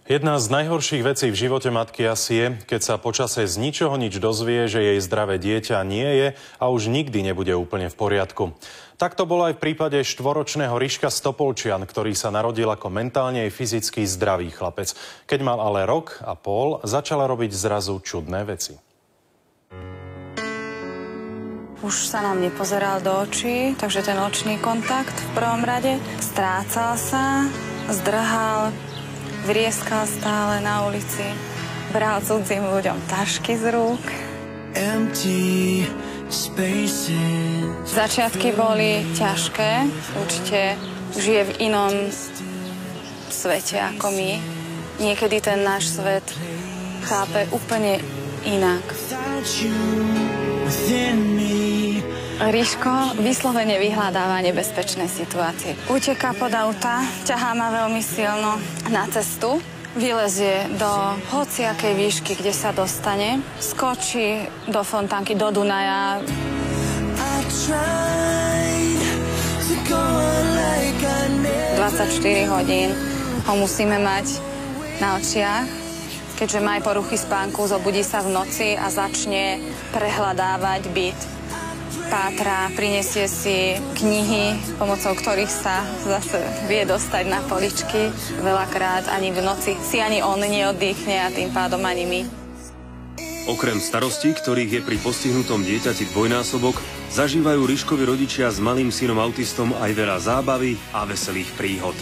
Jedna z najhorších vecí v živote matky asi je, keď sa počase z ničoho nič dozvie, že jej zdravé dieťa nie je a už nikdy nebude úplne v poriadku. Tak to bolo aj v prípade štvoročného Riška z Topolčian, ktorý sa narodil ako mentálne i fyzicky zdravý chlapec. Keď mal ale rok a pol, začala robiť zrazu čudné veci. Už sa nám nepozeral do očí, takže ten očný kontakt v prvom rade. Strácal sa, zdrhal, vrieskal stále na ulici, bral cudzím ľuďom tašky z rúk. Začiatky boli ťažké, určite žije v inom svete ako my. Niekedy ten náš svet chápe úplne inak. Riško vyslovene vyhľadáva nebezpečné situácie. Uteká pod auta, ťahá ma veľmi silno na cestu, vylezie do hociakej výšky, kde sa dostane, skočí do fontánky, do Dunaja. 24 hodín ho musíme mať na očiach, keďže má aj poruchy spánku, zobudí sa v noci a začne prehľadávať byt. Pátra, prinesie si knihy, pomocou ktorých sa zase vie dostať na poličky. Veľakrát ani v noci si ani on neoddychne a tým pádom ani my. Okrem starostí, ktorých je pri postihnutom dieťati dvojnásobok, zažívajú Riškovi rodičia s malým synom autistom aj veľa zábavy a veselých príhod.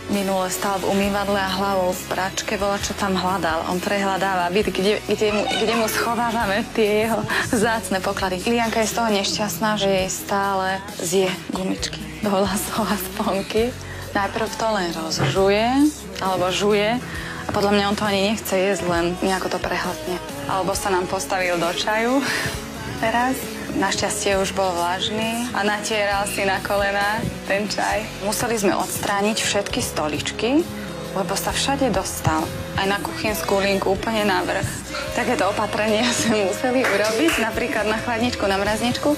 Minule stal v umývadle a hlavou v pračke, bola, čo tam hľadal. On prehľadáva byt, kde mu schovávame tie jeho vzácne poklady. Ilianka je z toho nešťastná, že jej stále zje gumičky do vlasov a sponky. Najprv to len rozžuje, alebo žuje, a podľa mňa on to ani nechce jesť, len nejako to prehľadne. Alebo sa nám postavil do čaju teraz. Našťastie už bol vlažný a natieral si na kolená ten čaj. Museli sme odstrániť všetky stoličky, lebo sa všade dostal. Aj na kuchynskú linku úplne na vrch. Takéto opatrenia sme museli urobiť, napríklad na chladničku, na mrazničku,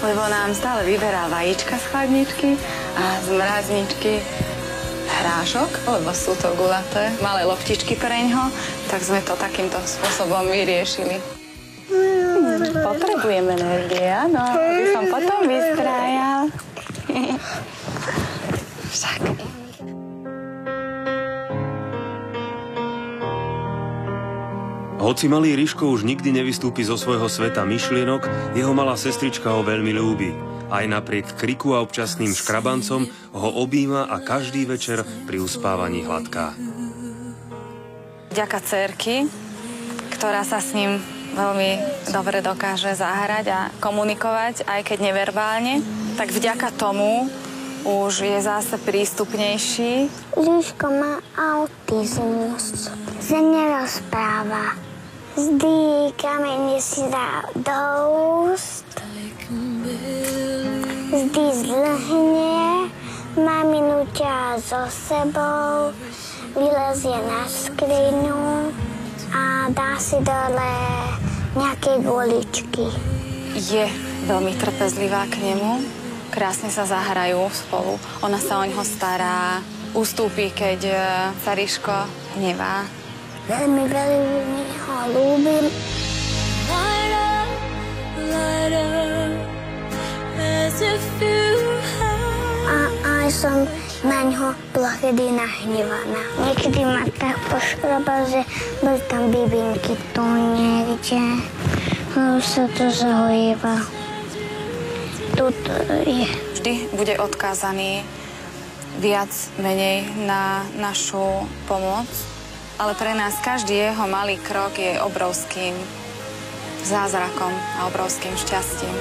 lebo nám stále vyberá vajíčka z chladničky a z mrazničky hrášok, lebo sú to gulaté, malé loptičky preňho, tak sme to takýmto spôsobom vyriešili. Potrebujem energie, áno, aby som potom vystrájal. Však. Hoci malý Riško už nikdy nevystúpi zo svojho sveta myšlienok, jeho malá sestrička ho veľmi ľúbi. Aj napriek kriku a občasným škrabancom ho objíma a každý večer pri uspávaní hladká. Vďaka dcérky, ktorá sa s ním veľmi dobre dokáže zahrať a komunikovať, aj keď neverbálne, tak vďaka tomu už je zase prístupnejší. Riško má autizmus. Že nerozpráva. Vždy kamene si dá do úst. Vždy zdlhne. Maminu ťahá so sebou. Vylezie na skriňu a dá si dole nejaké guličky. Je veľmi trpezlivá k nemu. Krásne sa zahrajú spolu. Ona sa o ňoho stará. Ustúpi, keď sa Riško hnevá. Veľmi ho ľúbim. A aj som na ňo bola kedy nahnevaná. Niekedy ma tak poškrobal, že boli tam bybinky tu niekde. A už sa to zahojieva. Tuto je. Vždy bude odkázaný viac menej na našu pomoc. Ale pre nás každý jeho malý krok je obrovským zázrakom a obrovským šťastím.